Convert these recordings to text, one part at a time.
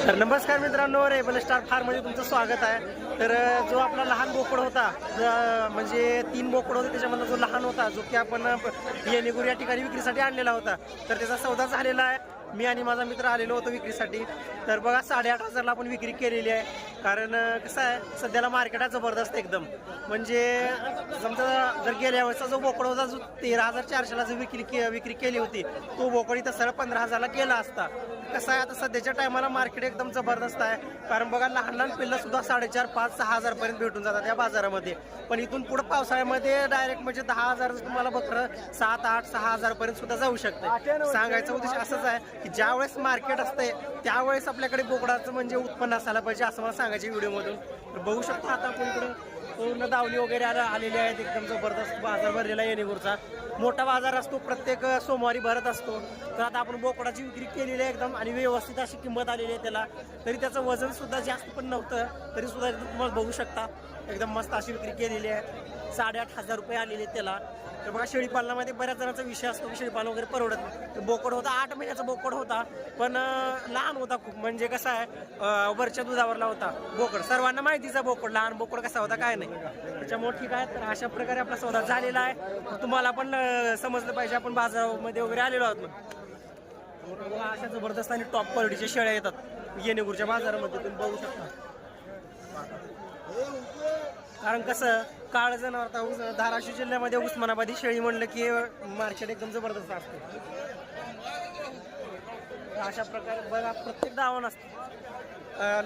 तर नमस्कार मित्रांनो, रेबल स्टार फार्ममध्ये तुमचं स्वागत आहे। तर जो आपला लहान बोकड होता, म्हणजे 3 बोकड होते, त्याच्यामधला जो लहान होता, जो की आपण येणेगुर या ठिकाणी विक्रीसाठी आणलेला होता, तर त्याचा सौदा झालेला आहे। मी आणि माझा मित्र आलेलो होतो विक्रीसाठी। तर बघा 8,500ला आपण विक्री केलेली आहे। कारण कसं आहे, सध्याला मार्केट आहे जबरदस्त एकदम। म्हणजे समजा जर गेल्या वेळेचा जो बोकड होता, जो 13,400ला जो विक्री केली होती, तो बोकड इथं सरळ 15,000ला गेला असता। कसं आहे, आता सध्याच्या टायमाला मार्केट एकदम जबरदस्त आहे। कारण बघा लहान लहान पिल्लं सुद्धा 4,500, 5,000, 6,000 पर्यंत भेटून जातात या बाजारामध्ये। पण इथून पुढे पावसाळ्यामध्ये डायरेक्ट म्हणजे 10,000 तुम्हाला बकरं 7, 8, 6,000 पर्यंत सुद्धा जाऊ शकते। सांगायचा उद्देश असंच आहे की ज्यावेळेस मार्केट असते त्यावेळेस आपल्याकडे बोकडाचं म्हणजे उत्पन्न असायला पाहिजे, असं मला सांगायचं व्हिडिओमधून। तर बघू शकतो आता आपण इकडे पूर्ण दावली वगैरे आलेली आहेत, एकदम जबरदस्त बाजार भरलेला आहे येणेगुरचा। मोठा बाजार असतो, प्रत्येक सोमवारी भरत असतो। तर आता आपण बोकडाची विक्री केलेली आहे एकदम, आणि व्यवस्थित अशी किंमत आलेली आहे त्याला। तरी त्याचं वजन सुद्धा जास्त पण नव्हतं, तरी सुद्धा तुम्हाला बघू शकता एकदम मस्त अशी विक्री केलेली आहे। 8,500 रुपये आलेले त्याला। तर बघा शेळीपालनामध्ये बऱ्याच जणांचा विषय असतो की शेळीपालन वगैरे परवडत नाही। तर बोकड होता, 8 महिन्याचा बोकड होता, पण लहान होता खूप। म्हणजे कसं आहे, वरच्या दुधावरला होता बोकड। सर्वांना माहितीचा बोकड, लहान बोकड कसा होता काय नाही, त्याच्यामुळे ठीक आहे। तर अशा प्रकारे आपला सौदा झालेला आहे। तुम्हाला पण समजलं पाहिजे, आपण बाजारामध्ये वगैरे आलेलो आहोत ना। अशा जबरदस्त आणि टॉप क्वालिटीच्या शेळ्या येतात येणेगुरच्या बाजारामध्ये, तुम्ही बघू शकता। कारण कसं काळ जनावर धाराशिव जिल्ह्यामध्ये उस्मानाबादी शेळी म्हणलं की मार्केट एकदम जबरदस्त असते। अशा प्रकारे बघा प्रत्येक दावण असते,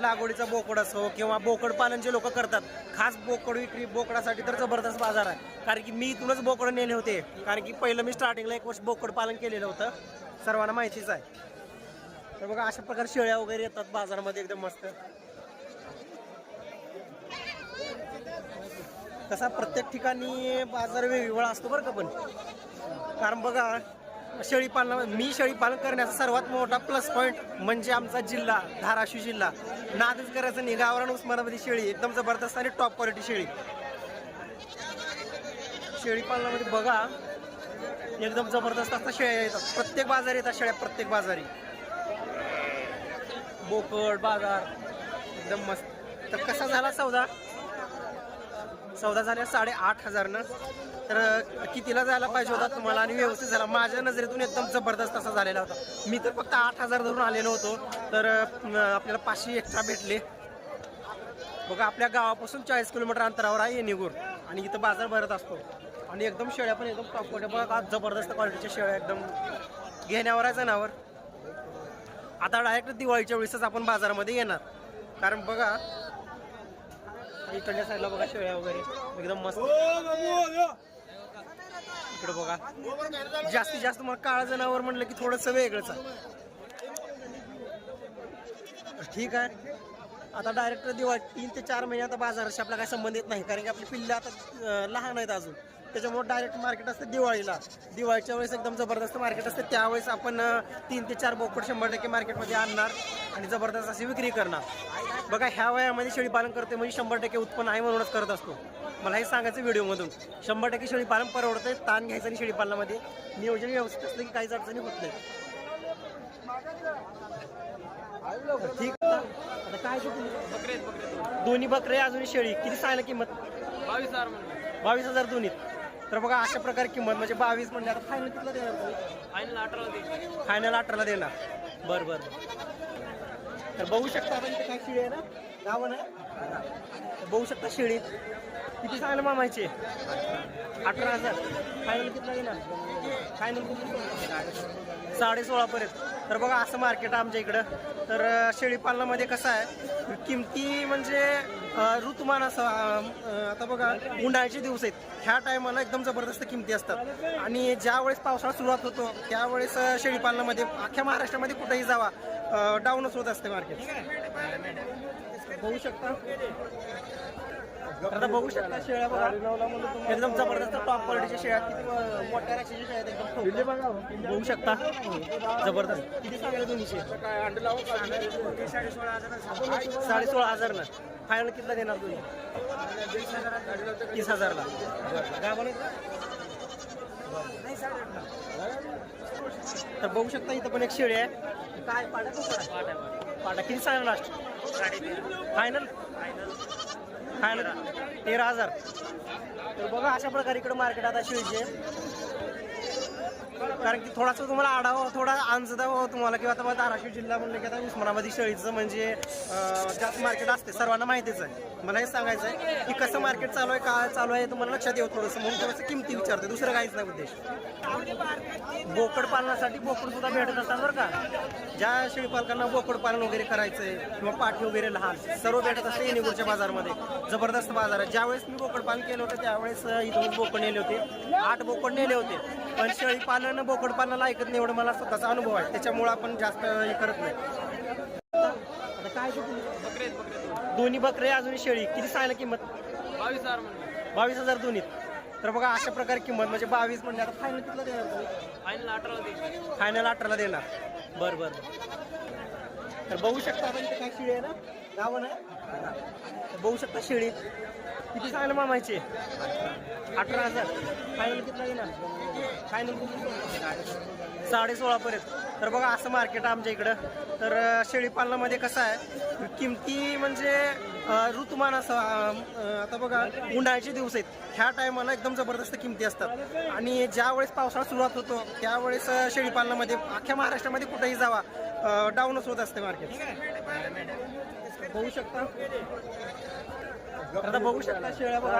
लागवडीचा बोकड असो किंवा बोकड पालन जे लोक करतात, खास बोकड विक्री बोकडासाठी तर जबरदस्त बाजार आहे। कारण की मी इथूनच बोकड नेले होते, कारण की पहिलं मी स्टार्टिंगला 1 वर्ष बोकड पालन केलेलं होतं, सर्वांना माहितीच आहे। तर बघा अशा प्रकारे शेळ्या वगैरे येतात बाजारामध्ये एकदम मस्त। कसा प्रत्येक ठिकाणी बाजार वेगवेगळा असतो बरं का। पण कारण बघा मी शेळीपालन करण्याचा सर्वात मोठा प्लस पॉईंट म्हणजे आमचा जिल्हा धाराशिव जिल्हा। नादच करायचं नाही, गावरान उस्मानाबादी शेळी एकदम जबरदस्त आणि टॉप क्वालिटी शेळी। शेळीपालनामध्ये बघा एकदम जबरदस्त असतात शेळ्या येतात, प्रत्येक बाजार येतात शेळ्या, प्रत्येक बाजारी बोकड बाजार एकदम मस्त। तर कसा झाला सौदा झाला 8,500 तर कितीला जायला पाहिजे होता तुम्हाला, आणि व्यवस्थित झाला माझ्या नजरेतून एकदम जबरदस्त असा झालेला होता। मी तर फक्त 8,000 धरून आलेलो होतो, तर आपल्याला 500 एक्स्ट्रा भेटले। बघा आपल्या गावापासून 40 किलोमीटर अंतरावर आहे येणेगुर, आणि इथं बाजार भरत असतो। आणि एकदम शेळ्या पण एकदम टॉप क्वालिटी, बघा जबरदस्त क्वालिटीच्या शेळ्या एकदम घेण्यावर आहे जनावर। आता डायरेक्ट दिवाळीच्या वेळेसच आपण बाजारामध्ये येणार। कारण बघा इकडच्या साईडला बघा शेळ्या वगैरे एकदम मस्त। इकडे बघा जास्तीत जास्त मला काळा जनावर म्हणलं की थोडंसं वेगळंच आहे। ठीक आहे, आता डायरेक्ट दिवाळी 3 ते 4 महिने आता बाजाराशी आपला काही संबंध येत नाही, कारण की आपली पिल्लं आता लहान आहेत अजून। त्याच्यामुळे डायरेक्ट मार्केट असते दिवाळीच्या वेळेस एकदम जबरदस्त मार्केट असते। त्यावेळेस आपण 3 ते 4 बोकड 100% मार्केटमध्ये आणणार आणि जबरदस्त अशी विक्री करणार। बघा ह्या वयामध्ये शेळीपालन करते म्हणजे 100% उत्पन्न आहे, म्हणूनच करत असतो। मला हे सांगायचं व्हिडिओमधून, 100% शेळीपालन परवडतंय। ताण घ्यायचं आणि शेळीपालनामध्ये नियोजन व्यवस्थित असलं की काहीच अडचणी होत नाही। ठीक आता काय दोन्ही बकरे अजून शेळी किती सांगायला किंमत? 22,000 22,000 दोन्ही। तर बघा अशा प्रकारे किंमत म्हणजे 22 म्हणजे आता फायनल कितीला देणार? फायनल 18ला देईल। फायनल 18ला देणार। बरं तर बघू शकता आपण इथे काय शेळी आहे ना, गावन आहे, बघू शकता शेळी किती सांगायला मामायचे? 18,000। फायनल कितीला देणार? फायनल 16.5 पर्यंत। तर बघा असं मार्केट आहे आमच्या इकडं। तर शेळीपालनामध्ये कसं आहे, किमती म्हणजे ऋतुमान असं आता बघा उन्हाळ्याचे दिवस आहेत, ह्या टायमाला एकदम जबरदस्त किमती असतात। आणि ज्यावेळेस पावसाळा सुरुवात होतो त्यावेळेस शेळीपालनामध्ये अख्ख्या महाराष्ट्रामध्ये कुठेही जावा डाऊनच होत असते मार्केट। बघू शकता आता बघू शकता शेळ्या बघा एकदम जबरदस्त टॉप क्वालिटीच्या शेळ्या, किती मोठ्या राशीच्या शेळ्या एकदम बघू शकता जबरदस्त। किती सांगायला दोन्हीचे? 16,500 ना। फायनल कितीला देणार तुम्ही? 30,000ला। गावाला तर बघू शकता इथं पण एक शेळी आहे, काय पाड्या पाटा किती सांगा लास्ट? 13.5 final final 13,000. तर बघा अशा प्रकारे इकडे मार्केट आता शेळीचे, कारण की थोडासा तुम्हाला आढावा थोडा अंदाज द्यावा तुम्हाला, किंवा आता धाराशिव जिल्हा म्हणलं की आता उस्मानाबादी शेळीचं म्हणजे जास्त मार्केट असते, सर्वांना माहितीच आहे. मला हे सांगायचं आहे की कसं मार्केट चालू आहे, काय चालू आहे तुम्हाला लक्षात येऊ थोडंसं, म्हणून थोडंसं किमती विचारते, दुसरं काहीच नाही उद्देश. बोकड पालनासाठी बोकड सुद्धा भेटत असतात बरं का. ज्या शेळीपालकांना बोकड पालन वगैरे करायचंय किंवा पाठी वगैरे लहान सर्व भेटत असते येणेगूरच्या बाजारमध्ये. जबरदस्त बाजार आहे. ज्यावेळेस मी बोकड पालन केलं होतं त्यावेळेस इथून बोकड नेले होते, 8 बोकड नेले होते. पण शेळी पालन बोकड पालनाला ऐकत नाही एवढं मला स्वतःचा अनुभव आहे, त्याच्यामुळे आपण जास्त हे करत नाही. आता काय बकरे दोन्ही बकरे अजून शेळी किती सांगायला किंमत? 22,000 म्हणलं. 22,000 दोन्ही. तर बघा अशा प्रकारे किंमत म्हणजे 22 म्हणजे आता फायनल कितीला देणार तुम्ही? फायनल 18ला द्यायची. फायनल 18ला देणार. बरं बरं. तर बघू शकता आपण इथे काय शेळी आहे ना, गावन आहे. तर बघू शकता शेळी किती सांगायला मामायचे? 18,000. फायनल कितीला देणार? फायनल 16,500 पर्यंत. तर बघा असं मार्केट आहे आमच्या इकडं. तर शेळी पालनामध्ये कसं आहे किमती म्हणजे ऋतुमान असं आता बघा उन्हाळ्याचे दिवस आहेत, ह्या टायमाला एकदम जबरदस्त किमती असतात. आणि ज्यावेळेस पावसाळा सुरुवात होतो त्यावेळेस शेळी पालनामध्ये अख्ख्या महाराष्ट्रामध्ये कुठेही जावा डाऊनच होत असते मार्केट. बघू शकता आता बघू शकता शेळ्या बघा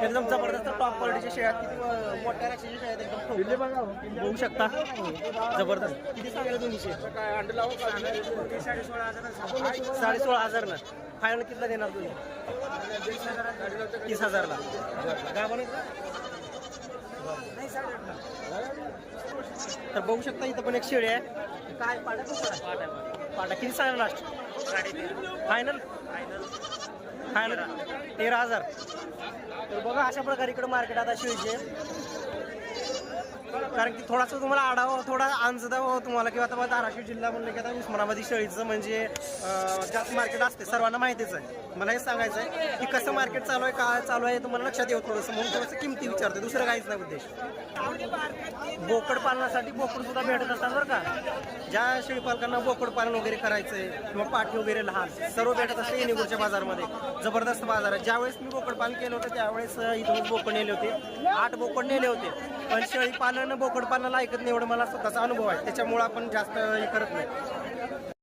एकदम जबरदस्त टॉप क्वालिटीच्या शेळ्या, किती मोठ्या राशीच्या शेळ्या आहेत एकदम ठोक. बघू शकता जबरदस्त. किती सांगायला दोन्हीचे? 16,500 ना. फायनल कितीला देणार तुम्ही? 30,000ला. गावाने तर बघू शकता इथं पण एक शेळी आहे. काय पाटा पाटा किती सांगा लास्ट? 13.5 final final 13,000. तर बघा अशा प्रकारे इकडे मार्केट आता शेळीचे, कारण की थोडासा तुम्हाला आढावा थोडा अंदाज द्यावा तुम्हाला, किंवा आता धाराशिव जिल्हा म्हणलं की आता उस्मानाबादी शेळीचं म्हणजे जास्त मार्केट असते, सर्वांना माहितीच आहे. मला हे सांगायचं आहे की कसं मार्केट चालू आहे, काय चालू आहे तुम्हाला लक्षात येऊ थोडंसं, म्हणून थोडंसं किमती विचारते, दुसरं काहीच नाही उद्देश. बोकड पालनासाठी बोकड सुद्धा भेटत असतात बरं का. ज्या शेळीपालकांना बोकड पालन वगैरे करायचंय किंवा पाठी वगैरे लहान सर्व भेटत असते येणेगूरच्या बाजारमध्ये. जबरदस्त बाजार आहे. ज्यावेळेस मी बोकड पालन केलं होतं त्यावेळेस इथून बोकड नेले होते, 8 बोकड नेले होते. पण शेळी पालन बोकड पालनाला ऐकत नाही एवढं मला स्वतःचा अनुभव आहे, त्याच्यामुळे आपण जास्त हे करत नाही.